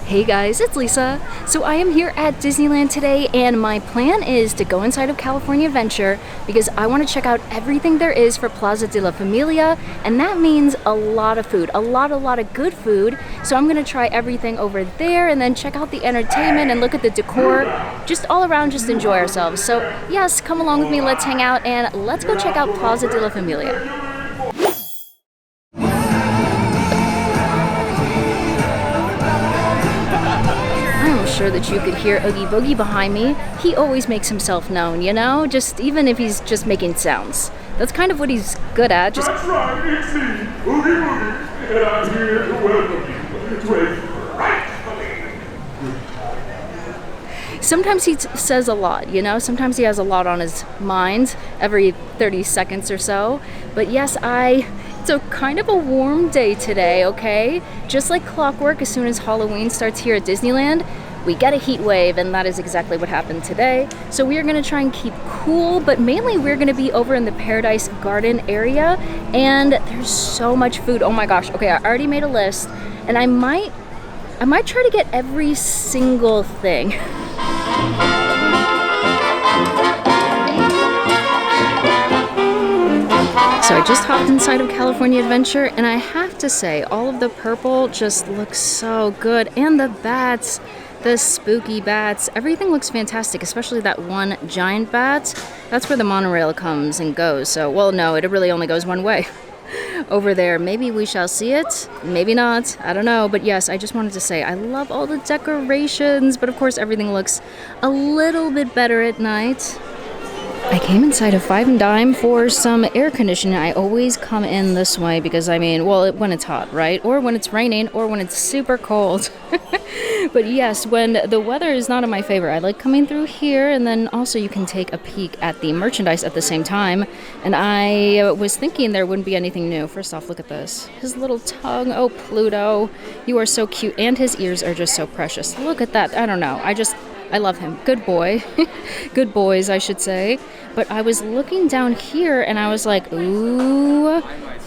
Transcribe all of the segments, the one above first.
Hey guys, it's Lisa. So I am here at Disneyland today and my plan is to go inside of California Adventure because I want to check out everything there is for Plaza de la Familia, and that means a lot of food, a lot of good food. So I'm going to try everything over there and then check out the entertainment and look at the decor, just all around, just enjoy ourselves. So yes, come along with me, let's hang out and let's go check out Plaza de la Familia. Sure that you could hear Oogie Boogie behind me. He always makes himself known, you know, just even if he's just making sounds. That's kind of what he's good at. Just that's right, it's me, Oogie Boogie, and I'm here to welcome you to a frightfully. Sometimes he says a lot, you know, sometimes he has a lot on his mind every 30 seconds or so. But yes, it's a kind of a warm day today, okay? Just like clockwork, as soon as Halloween starts here at Disneyland, we get a heat wave, and that is exactly what happened today. So we are gonna try and keep cool, but mainly we're gonna be over in the Paradise Garden area, and there's so much food. Oh my gosh, okay, I already made a list, and I might try to get every single thing. So I just hopped inside of California Adventure, and I have to say, all of the purple just looks so good, and the bats, the spooky bats, everything looks fantastic, especially that one giant bat. That's where the monorail comes and goes. So, well, no, it really only goes one way. Over there, maybe we shall see it, maybe not, I don't know. But yes, I just wanted to say I love all the decorations, but of course everything looks a little bit better at night. I came inside of Five and Dime for some air conditioning. I always come in this way because, I mean, well, when it's hot, right? Or when it's raining, or when it's super cold. But yes, when the weather is not in my favor, I like coming through here, and then also you can take a peek at the merchandise at the same time. And I was thinking there wouldn't be anything new. First off, look at this. His little tongue. Oh, Pluto. You are so cute. And his ears are just so precious. Look at that. I don't know. I love him. Good boy. Good boys, I should say. But I was looking down here and I was like, ooh,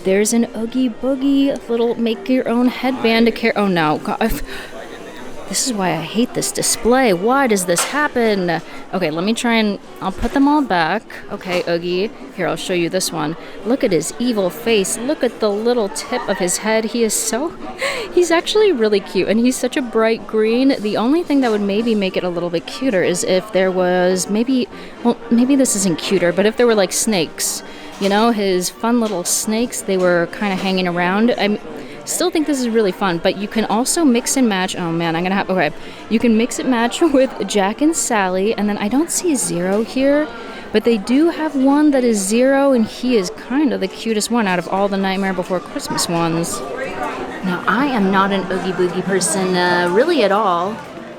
there's an Oogie Boogie little make your own headband to carry. Oh no, God. This is why I hate this display. Why does this happen? Okay, let me try and I'll put them all back. Okay, Oogie. Here, I'll show you this one. Look at his evil face. Look at the little tip of his head. He's actually really cute, and he's such a bright green. The only thing that would maybe make it a little bit cuter is if there was maybe this isn't cuter, but if there were like snakes, you know, his fun little snakes, they were kind of hanging around. I still think this is really fun, but you can also mix and match. Oh man, okay. You can mix and match with Jack and Sally, and then I don't see Zero here, but they do have one that is Zero, and he is kind of the cutest one out of all the Nightmare Before Christmas ones. Now, I am not an Oogie Boogie person really at all,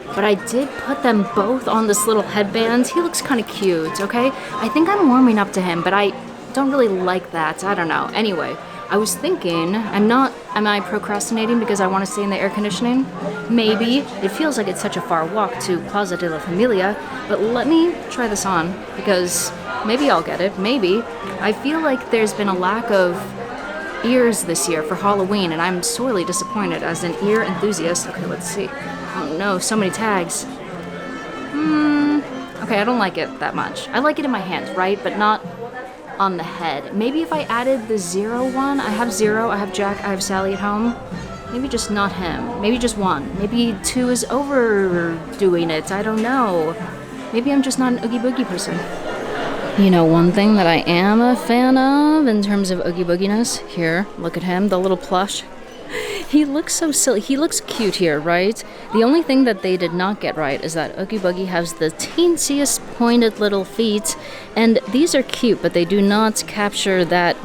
but I did put them both on this little headband. He looks kind of cute, okay? I think I'm warming up to him, but I don't really like that. I don't know. Anyway, I was thinking, am I procrastinating because I want to stay in the air conditioning? Maybe. It feels like it's such a far walk to Plaza de la Familia, but let me try this on because maybe I'll get it. Maybe. I feel like there's been a lack of ears this year for Halloween, and I'm sorely disappointed as an ear enthusiast. Okay, let's see. Oh no, so many tags. Okay, I don't like it that much. I like it in my hand, right? But not on the head. Maybe if I added the Zero one. I have Zero, I have Jack, I have Sally at home. Maybe just not him. Maybe just one. Maybe two is overdoing it. I don't know. Maybe I'm just not an Oogie Boogie person. You know, one thing that I am a fan of in terms of Oogie Booginess, here, look at him, the little plush. He looks so silly. He looks cute here, right? The only thing that they did not get right is that Oogie Boogie has the teensiest pointed little feet, and these are cute, but they do not capture that.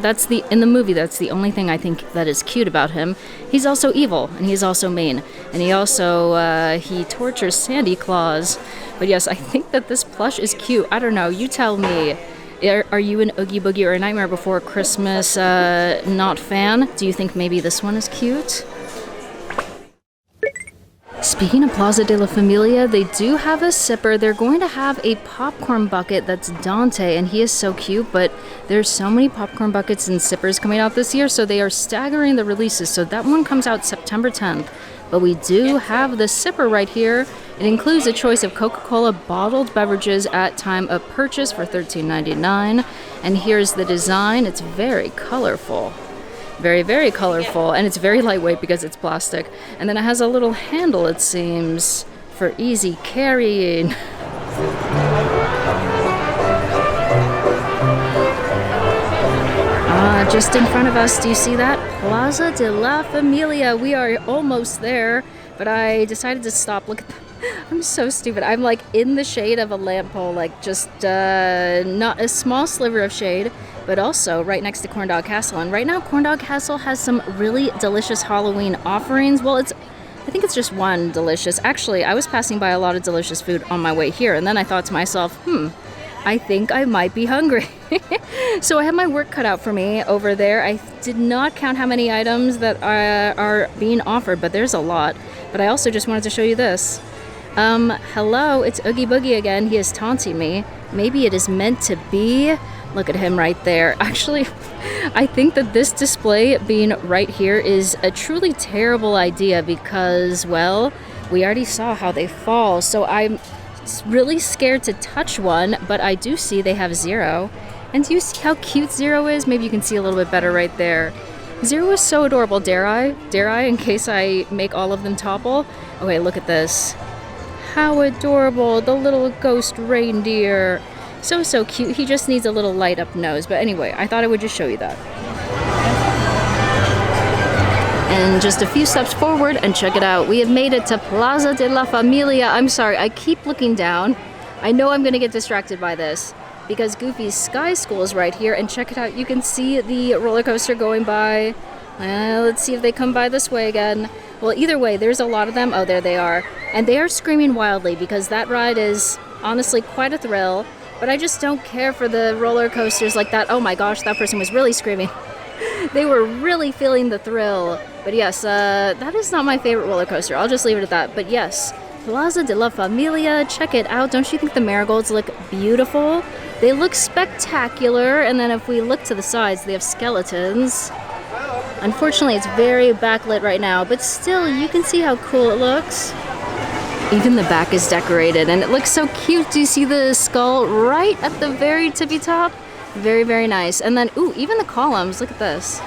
In the movie, that's the only thing I think that is cute about him. He's also evil, and he's also mean, and he also, he tortures Sandy Claus. But yes, I think that this plush is cute. I don't know, you tell me. Are you an Oogie Boogie or a Nightmare Before Christmas not fan? Do you think maybe this one is cute? Speaking of Plaza de la Familia, they do have a sipper. They're going to have a popcorn bucket that's Dante, and he is so cute, but there's so many popcorn buckets and sippers coming out this year, so they are staggering the releases. So that one comes out September 10th. but we do have the sipper right here. It includes a choice of Coca-Cola bottled beverages at time of purchase for $13.99. And here's the design. It's very colorful. Very, very colorful. And it's very lightweight because it's plastic. And then it has a little handle, it seems, for easy carrying. Just in front of us, do you see that? Plaza de la Familia. We are almost there, but I decided to stop. Look at that. I'm so stupid. I'm like in the shade of a lamppost, like just not a small sliver of shade, but also right next to Corn Dog Castle. And right now, Corn Dog Castle has some really delicious Halloween offerings. Well, I think it's just one delicious. Actually, I was passing by a lot of delicious food on my way here, and then I thought to myself, I think I might be hungry. So I have my work cut out for me over there. I did not count how many items that are being offered, but there's a lot. But I also just wanted to show you this. Hello, it's Oogie Boogie again. He is taunting me. Maybe it is meant to be. Look at him right there. Actually, I think that this display being right here is a truly terrible idea because, well, we already saw how they fall. So I'm really scared to touch one, but I do see they have Zero. And do you see how cute Zero is? Maybe you can see a little bit better right there. Zero is so adorable. Dare I? Dare I, in case I make all of them topple? Okay, look at this. How adorable, the little ghost reindeer. So cute. He just needs a little light up nose. But anyway, I thought I would just show you that. And just a few steps forward and check it out. We have made it to Plaza de la Familia. I'm sorry, I keep looking down. I know I'm gonna get distracted by this because Goofy's Sky School is right here. And check it out, you can see the roller coaster going by. Let's see if they come by this way again. Well, either way, there's a lot of them. Oh, there they are. And they are screaming wildly because that ride is honestly quite a thrill. But I just don't care for the roller coasters like that. Oh my gosh, that person was really screaming. They were really feeling the thrill. But yes, that is not my favorite roller coaster. I'll just leave it at that. But yes, Plaza de la Familia, check it out. Don't you think the marigolds look beautiful? They look spectacular. And then if we look to the sides, they have skeletons. Unfortunately, it's very backlit right now, but still, you can see how cool it looks. Even the back is decorated, and it looks so cute. Do you see the skull right at the very tippy top? Very, very nice. And then, ooh, even the columns, look at this.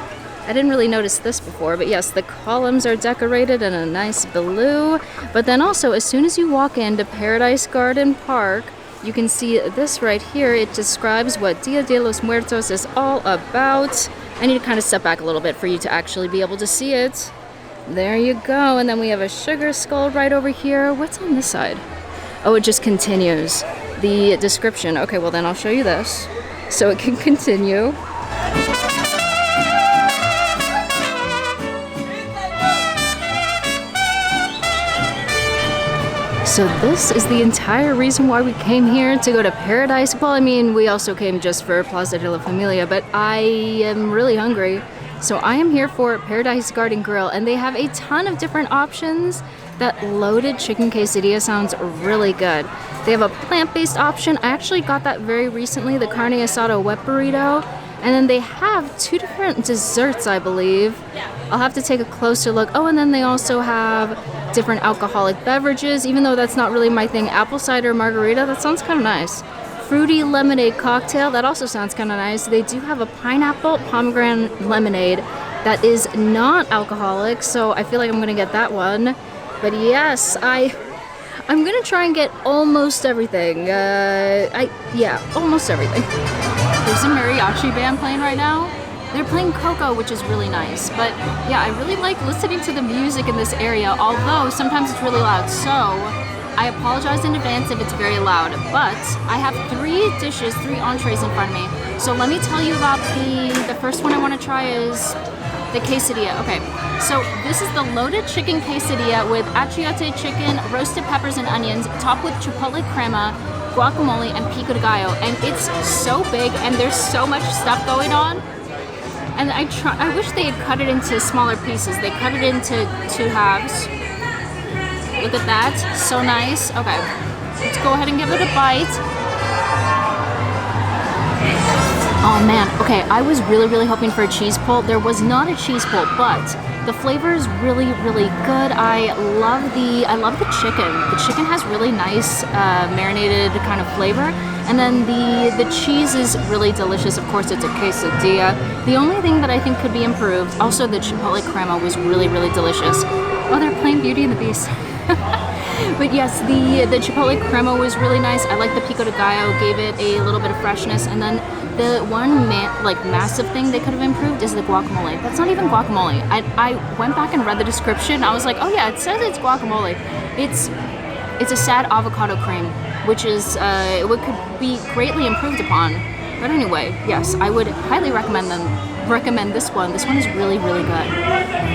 I didn't really notice this before, but yes, the columns are decorated in a nice blue. But then also, as soon as you walk into Paradise Garden Park, you can see this right here. It describes what Dia de los Muertos is all about. I need to kind of step back a little bit for you to actually be able to see it. There you go. And then we have a sugar skull right over here. What's on this side? Oh, it just continues. The description. Okay, well then I'll show you this so it can continue. So this is the entire reason why we came here, to go to Paradise. Well, I mean, we also came just for Plaza de la Familia, but I am really hungry. So I am here for Paradise Garden Grill, and they have a ton of different options. That loaded chicken quesadilla sounds really good. They have a plant-based option. I actually got that very recently, the carne asada wet burrito. And then they have two different desserts, I believe. I'll have to take a closer look. Oh, and then they also have different alcoholic beverages, even though that's not really my thing. Apple cider margarita, that sounds kind of nice. Fruity lemonade cocktail, that also sounds kind of nice. They do have a pineapple pomegranate lemonade that is not alcoholic, so I feel like I'm gonna get that one. But yes, I'm gonna try and get almost everything. Almost everything. There's a mariachi band playing right now. They're playing Coco, which is really nice. But yeah, I really like listening to the music in this area, although sometimes it's really loud. So I apologize in advance if it's very loud. But I have 3 entrees in front of me. So let me tell you about the first one I want to try is the quesadilla. Okay, so this is the loaded chicken quesadilla with achiote chicken, roasted peppers and onions, topped with chipotle crema, guacamole, and pico de gallo. And it's so big, and there's so much stuff going on. And I wish they had cut it into smaller pieces. They cut it into 2 halves. Look at that, so nice. Okay, let's go ahead and give it a bite. Oh man, okay, I was really hoping for a cheese pull. There was not a cheese pull, but The flavor is really, really good. I love the chicken. The chicken has really nice marinated kind of flavor. And then the cheese is really delicious. Of course, it's a quesadilla. The only thing that I think could be improved, also the chipotle crema was really, really delicious. Oh, they're playing Beauty and the Beast. But yes, the chipotle crema was really nice. I like the pico de gallo, gave it a little bit of freshness. And then the one massive thing they could have improved is the guacamole. That's not even guacamole. I went back and read the description. I was like, oh yeah, it says it's guacamole. It's a sad avocado cream, which is what could be greatly improved upon. But anyway, yes, I would highly recommend this one. This one is really, really good.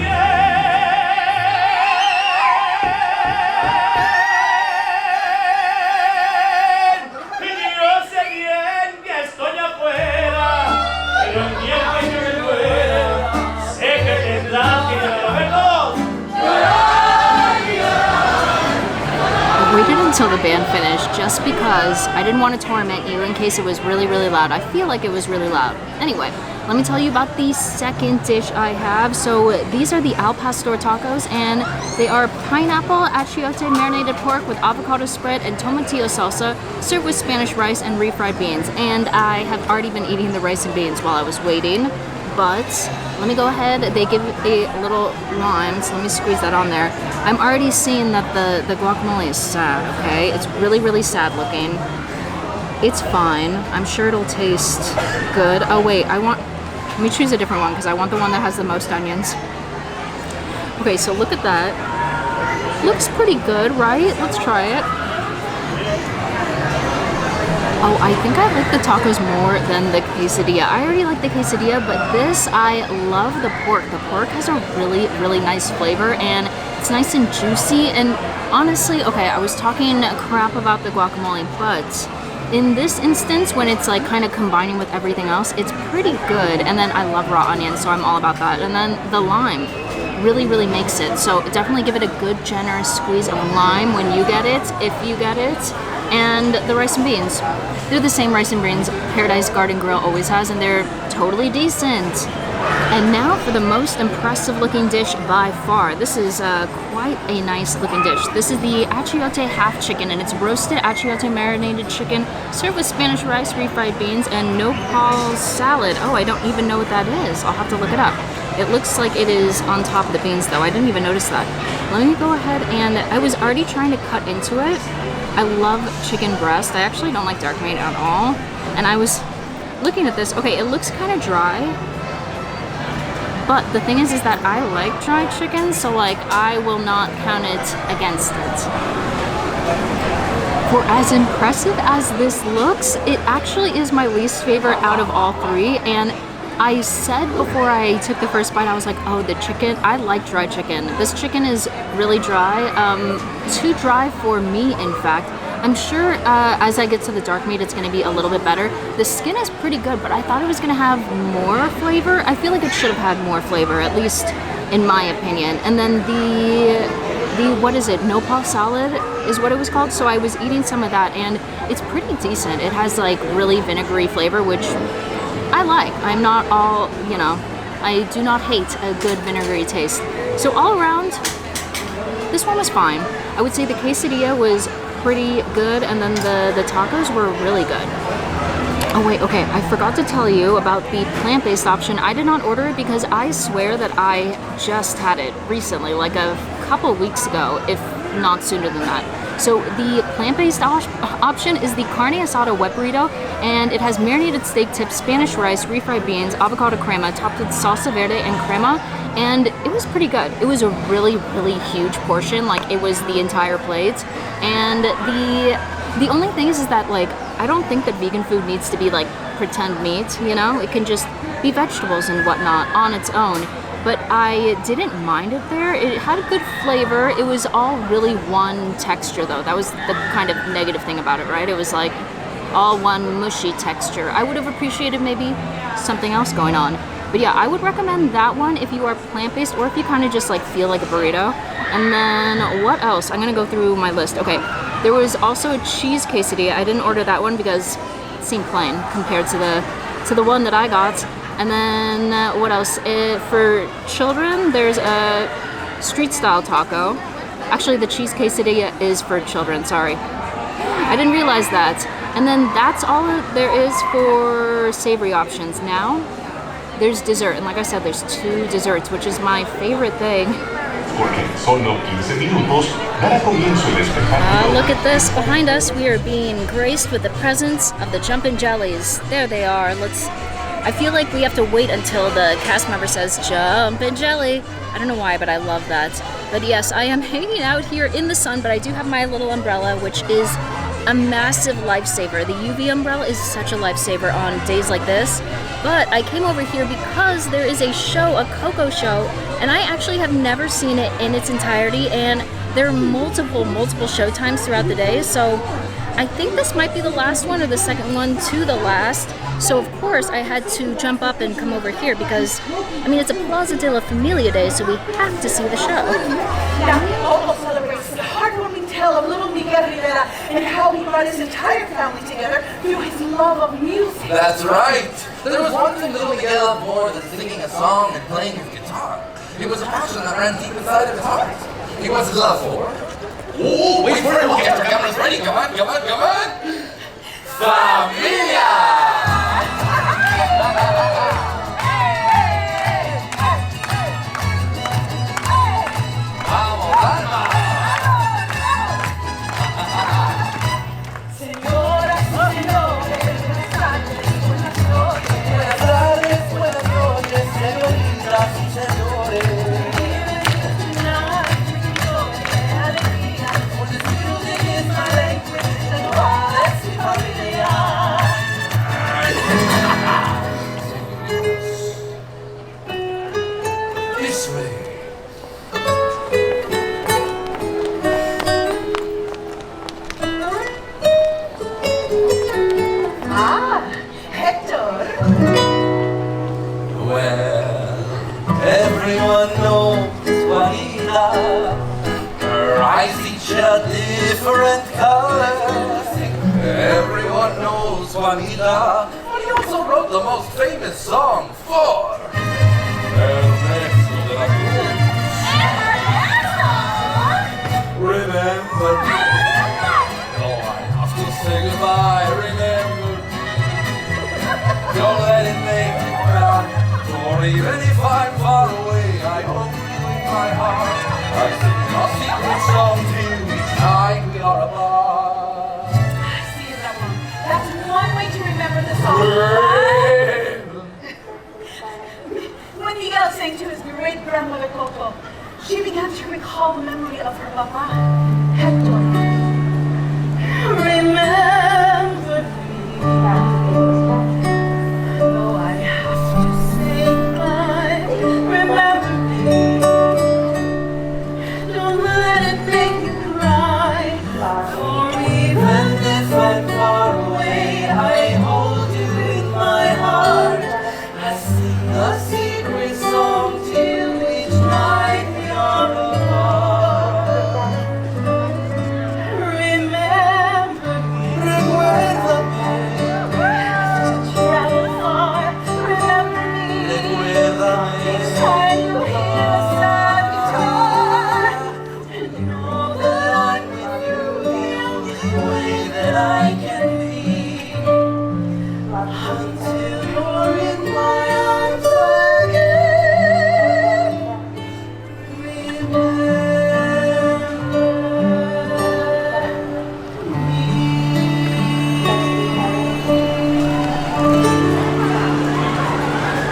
Until the band finished, just because I didn't want to torment you in case it was really, really loud. I feel like it was really loud. Anyway, let me tell you about the second dish I have. So these are the al pastor tacos, and they are pineapple achiote marinated pork with avocado spread and tomatillo salsa, served with Spanish rice and refried beans. And I have already been eating the rice and beans while I was waiting. But let me go ahead. They give a little lime, so let me squeeze that on there. I'm already seeing that the guacamole is sad, okay? It's really, really sad looking. It's fine. I'm sure it'll taste good. Oh wait, let me choose a different one because I want the one that has the most onions. Okay, so look at that. Looks pretty good, right? Let's try it. Oh, I think I like the tacos more than the quesadilla. I already like the quesadilla, but this, I love the pork. The pork has a really, really nice flavor, and it's nice and juicy. And honestly, okay, I was talking crap about the guacamole, but in this instance, when it's like kind of combining with everything else, it's pretty good. And then I love raw onions, so I'm all about that. And then the lime really, really makes it. So definitely give it a good, generous squeeze of lime when you get it, if you get it. And the rice and beans. They're the same rice and beans Paradise Garden Grill always has, and they're totally decent. And now for the most impressive looking dish by far. This is quite a nice looking dish. This is the achiote half chicken, and it's roasted achiote marinated chicken served with Spanish rice, refried beans, and nopal salad. Oh, I don't even know what that is. I'll have to look it up. It looks like it is on top of the beans though. I didn't even notice that. Let me go ahead, and I was already trying to cut into it. I love chicken breast. I actually don't like dark meat at all. And I was looking at this. Okay, it looks kind of dry. But the thing is that I like dried chicken, so like I will not count it against it. For as impressive as this looks, it actually is my least favorite out of all three. And I said before I took the first bite, I was like, oh, the chicken, I like dry chicken. This chicken is really dry, too dry for me, in fact. I'm sure as I get to the dark meat, it's gonna be a little bit better. The skin is pretty good, but I thought it was gonna have more flavor. I feel like it should have had more flavor, at least in my opinion. And then the what is it, nopal salad is what it was called. So I was eating some of that, and it's pretty decent. It has like really vinegary flavor, which I like. I'm not all, you know, I do not hate a good vinegary taste. So all around, this one was fine. I would say the quesadilla was pretty good, and then the tacos were really good. Oh wait, okay, I forgot to tell you about the plant-based option. I did not order it because I swear that I just had it recently, like a couple weeks ago, if not sooner than that. So the plant-based option is the carne asada wet burrito, and it has marinated steak tips, Spanish rice, refried beans, avocado crema, topped with salsa verde and crema, and it was pretty good. It was a really, really huge portion, like it was the entire plate. And the only thing is that like I don't think that vegan food needs to be like pretend meat, you know? It can just be vegetables and whatnot on its own. But I didn't mind it there. It had a good flavor. It was all really one texture though. That was the kind of negative thing about it, right? It was like all one mushy texture. I would have appreciated maybe something else going on. But yeah, I would recommend that one if you are plant-based or if you kind of just like feel like a burrito. And then what else? I'm gonna go through my list. Okay, there was also a cheese quesadilla. I didn't order that one because it seemed plain compared to the one that I got. And then what else? For children, there's a street style taco. Actually, the cheese quesadilla is for children, sorry. I didn't realize that. And then that's all there is for savory options. Now, there's dessert. And like I said, there's 2 desserts, which is my favorite thing. Look at this. Behind us, we are being graced with the presence of the Jumpin' Jellies. There they are. I feel like we have to wait until the cast member says, Jumpin' Jelly. I don't know why, but I love that. But yes, I am hanging out here in the sun, but I do have my little umbrella, which is a massive lifesaver. The UV umbrella is such a lifesaver on days like this. But I came over here because there is a show, a Coco show, and I actually have never seen it in its entirety, and there are multiple show times throughout the day, so I think this might be the last one or the second one to the last. So of course I had to jump up and come over here because, I mean, it's a Plaza de la Familia day, so we have to see the show. Now, Coco celebrates the heartwarming tale of little Miguel Rivera and how he brought his entire family together through his love of music. That's right. There was one thing little Miguel loved more than singing a song and playing his guitar. It was a passion that ran deep inside of his heart. It was his love for... Oh, wait for it. We'll get our cameras ready. Come on. Familia! Different colors. Everyone knows Juanita, but he also wrote the most famous song for Remember me. Oh, I have to say goodbye. Remember me. Don't let it make you cry. For even if I'm far away, I hope you in my heart. I sing a secret song to you each night we are apart. I see that one. That's one way to remember the song. When Miguel sang to his great-grandmother Coco, she began to recall the memory of her papa, Hector. Remember me. Oh, I have to say goodbye. Remember me. Don't let it make you cry. For even if I'm far away, I hold you in my heart. I sing a secret song till each night we are apart. Remember me. Recuerda me. We have to travel far. Remember me. Recuerda me. Each time you hear a sad guitar, and know that I'm with you the only way that I can be. Until you're in my arms again. Remember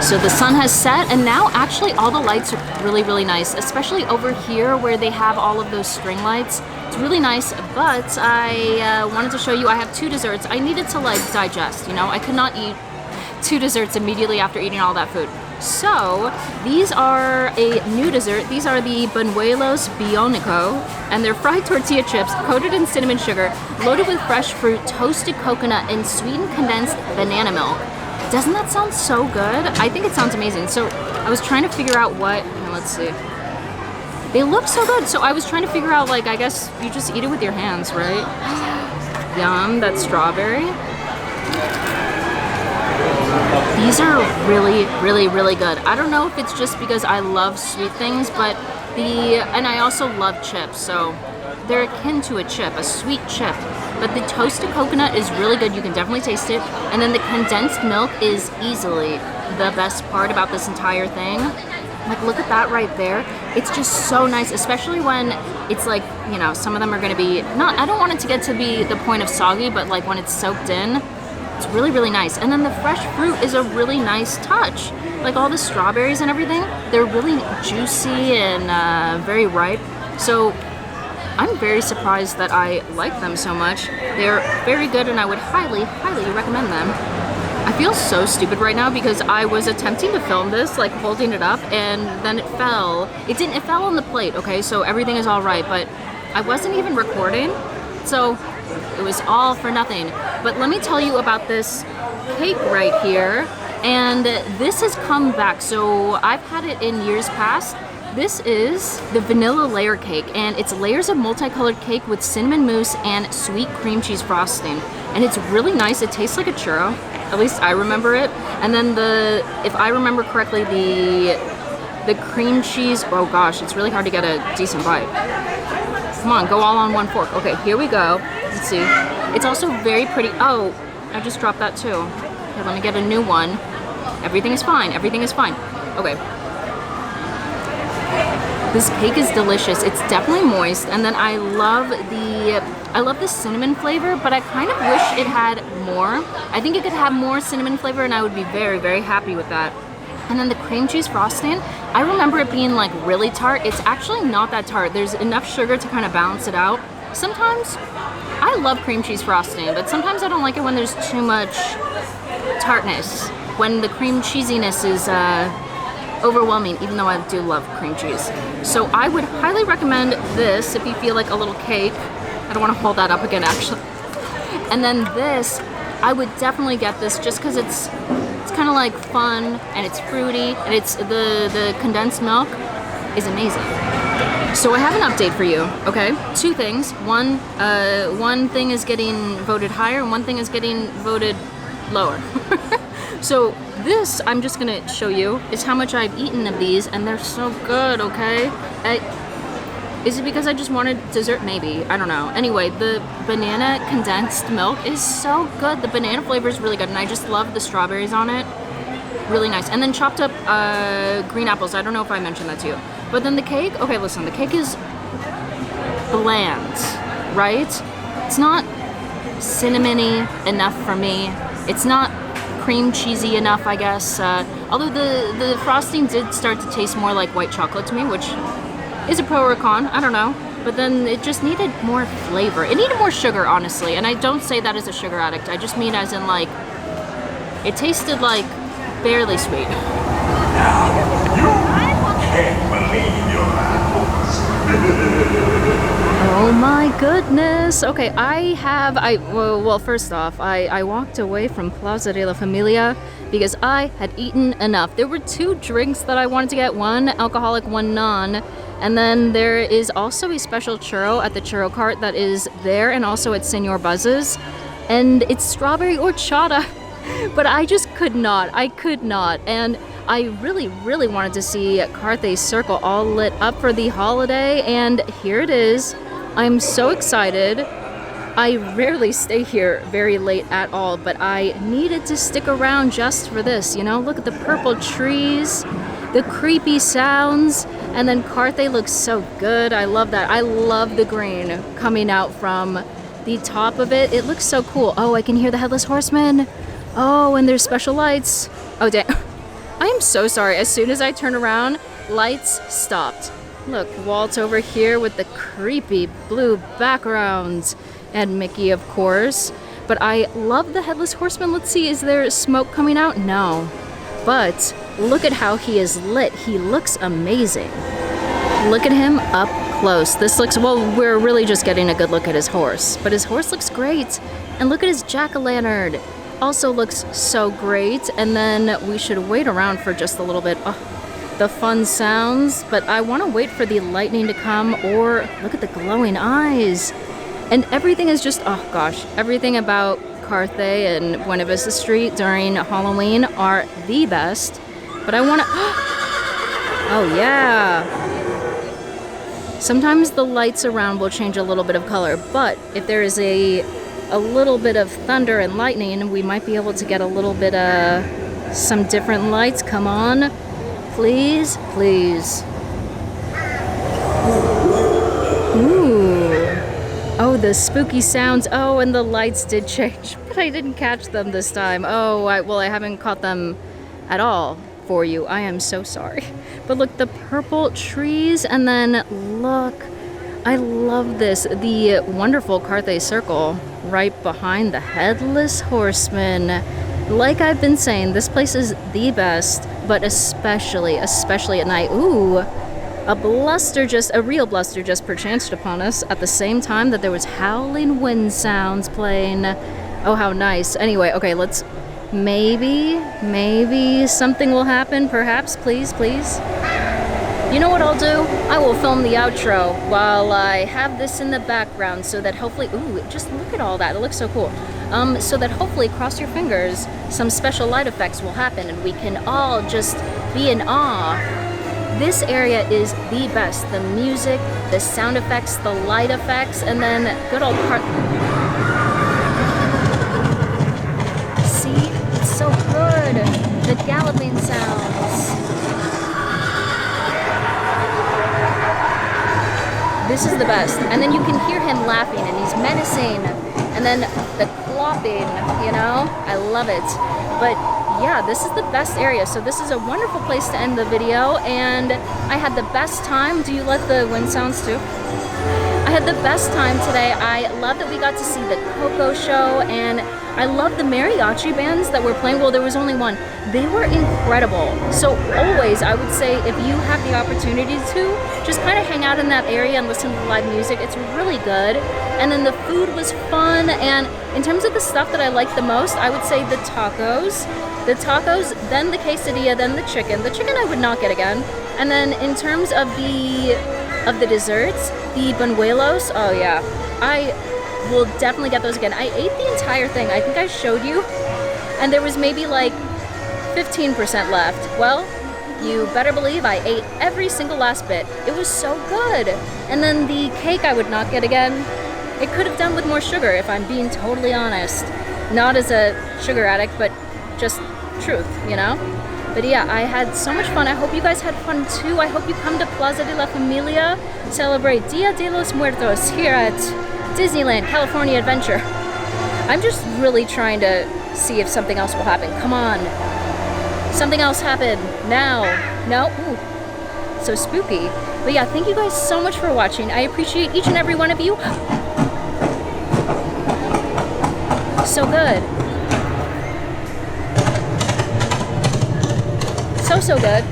So the sun has set, and now actually all the lights are really nice, especially over here where they have all of those string lights. It's really nice, but I wanted to show you I have 2 desserts. I needed to like digest, you know? I could not eat 2 desserts immediately after eating all that food. So these are a new dessert. These are the Buñuelos Biónico, and they're fried tortilla chips coated in cinnamon sugar, loaded with fresh fruit, toasted coconut, and sweetened condensed banana milk. Doesn't that sound so good? I think it sounds amazing. So I was trying to figure out what, let's see. They look so good. So I was trying to figure out, like, I guess you just eat it with your hands, right? Yum, that's strawberry. These are really, really, really good. I don't know if it's just because I love sweet things, but and I also love chips, so they're akin to a chip, a sweet chip. But the toasted coconut is really good. You can definitely taste it. And then the condensed milk is easily the best part about this entire thing. Like, look at that right there. It's just so nice, especially when it's like, you know, some of them are gonna be, I don't want it to get to be the point of soggy, but like when it's soaked in, it's really, really nice. And then the fresh fruit is a really nice touch. Like all the strawberries and everything, they're really juicy and very ripe. So I'm very surprised that I like them so much. They're very good and I would highly, highly recommend them. I feel so stupid right now because I was attempting to film this, like holding it up, and then it fell. It fell on the plate, okay? So everything is all right, but I wasn't even recording. So it was all for nothing. But let me tell you about this cake right here. And this has come back. So I've had it in years past. This is the vanilla layer cake, and it's layers of multicolored cake with cinnamon mousse and sweet cream cheese frosting. And it's really nice. It tastes like a churro. At least I remember it. And then if I remember correctly, the cream cheese, oh gosh, it's really hard to get a decent bite. Come on, go all on one fork. Okay, here we go. Let's see. It's also very pretty. Oh, I just dropped that too. Okay, let me get a new one. Everything is fine. Everything is fine. Okay. This cake is delicious. It's definitely moist, and then I love the cinnamon flavor, but I kind of wish it had more. I think it could have more cinnamon flavor, and I would be very, very happy with that. And then the cream cheese frosting, I remember it being like really tart. It's actually not that tart. There's enough sugar to kind of balance it out. Sometimes I love cream cheese frosting, but sometimes I don't like it when there's too much tartness, when the cream cheesiness is overwhelming, even though I do love cream cheese. So I would highly recommend this if you feel like a little cake. I don't want to hold that up again, actually. And then this, I would definitely get this just because it's kind of like fun and it's fruity, and it's the condensed milk is amazing. So I have an update for you, okay? Two things. One thing is getting voted higher, and one thing is getting voted lower. So this, I'm just gonna show you, is how much I've eaten of these, and they're so good, okay? Is it because I just wanted dessert? Maybe, I don't know. Anyway, the banana condensed milk is so good. The banana flavor is really good, and I just love the strawberries on it. Really nice. And then chopped up green apples. I don't know if I mentioned that to you. But then the cake, okay, listen, the cake is bland, right? It's not cinnamony enough for me. It's not cream cheesy enough, I guess. Although the frosting did start to taste more like white chocolate to me, which is a pro or a con, I don't know. But then it just needed more flavor. It needed more sugar, honestly. And I don't say that as a sugar addict. I just mean as in like, it tasted like barely sweet. Can't believe your apples. Oh my goodness. Okay, well, first off, I walked away from Plaza de la Familia because I had eaten enough. There were 2 drinks that I wanted to get, one alcoholic, one non. And then there is also a special churro at the churro cart that is there, and also at Senor Buzz's. And it's strawberry horchata. But I just could not. I could not. And I really, really wanted to see Carthay Circle all lit up for the holiday, and here it is. I'm so excited. I rarely stay here very late at all, but I needed to stick around just for this, you know? Look at the purple trees, the creepy sounds, and then Carthay looks so good. I love that. I love the green coming out from the top of it. It looks so cool. Oh, I can hear the Headless Horseman. Oh, and there's special lights. Oh, dang. I am so sorry. As soon as I turn around, lights stopped. Look, Walt over here with the creepy blue background. And Mickey, of course. But I love the Headless Horseman. Let's see, is there smoke coming out? No. But look at how he is lit. He looks amazing. Look at him up close. This looks, well, we're really just getting a good look at his horse. But his horse looks great. And look at his jack-o'-lantern. Also looks so great. And then we should wait around for just a little bit. Oh, the fun sounds. But I want to wait for the lightning to come, or look at the glowing eyes. And everything is just, oh gosh, everything about Carthay and Buena Vista Street during Halloween are the best. But I want to... Oh, yeah. Sometimes the lights around will change a little bit of color, but if there is a little bit of thunder and lightning, we might be able to get a little bit of some different lights. Come on. Please, please. Ooh. Oh, the spooky sounds. Oh, and the lights did change, but I didn't catch them this time. Oh, I haven't caught them at all for you. I am so sorry. But look, the purple trees, and then look, I love this. The wonderful Carthay Circle right behind the Headless Horseman. Like I've been saying, this place is the best, but especially at night. Ooh, a real bluster just perchanced upon us at the same time that there was howling wind sounds playing. Oh, how nice. Anyway, okay, let's... Maybe something will happen, perhaps, please. You know what I'll do? I will film the outro while I have this in the background so that hopefully, ooh, just look at all that, it looks so cool. So that hopefully, cross your fingers, some special light effects will happen and we can all just be in awe. This area is the best. The music, the sound effects, the light effects, and then good old so good. The galloping sounds. This is the best. And then you can hear him laughing and he's menacing. And then the clopping, you know? I love it. But yeah, this is the best area. So this is a wonderful place to end the video. And I had the best time. Do you like the wind sounds too? I had the best time today. I love that we got to see the Coco show, and I love the mariachi bands that were playing. Well, there was only one. They were incredible. So always, I would say, if you have the opportunity to, just kind of hang out in that area and listen to live music. It's really good. And then the food was fun. And in terms of the stuff that I liked the most, I would say the tacos. The tacos, then the quesadilla, then the chicken. The chicken I would not get again. And then in terms of the desserts, the Buñuelos, oh yeah, I will definitely get those again. I ate the entire thing. I think I showed you, and there was maybe like 15% left. Well, you better believe I ate every single last bit. It was so good. And then the cake I would not get again. It could have done with more sugar, if I'm being totally honest. Not as a sugar addict, but just truth, you know? But yeah, I had so much fun. I hope you guys had fun too. I hope you come to Plaza de la Familia, celebrate Dia de los Muertos here at Disneyland California Adventure. I'm just really trying to see if something else will happen. Come on. Something else happen now. No? Ooh. So spooky. But yeah, thank you guys so much for watching. I appreciate each and every one of you. So good. So good.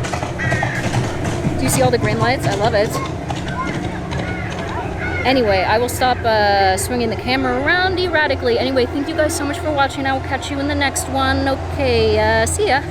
Do you see all the green lights? I love it. Anyway, I will stop swinging the camera around erratically. Anyway, thank you guys so much for watching. I will catch you in the next one. Okay, see ya.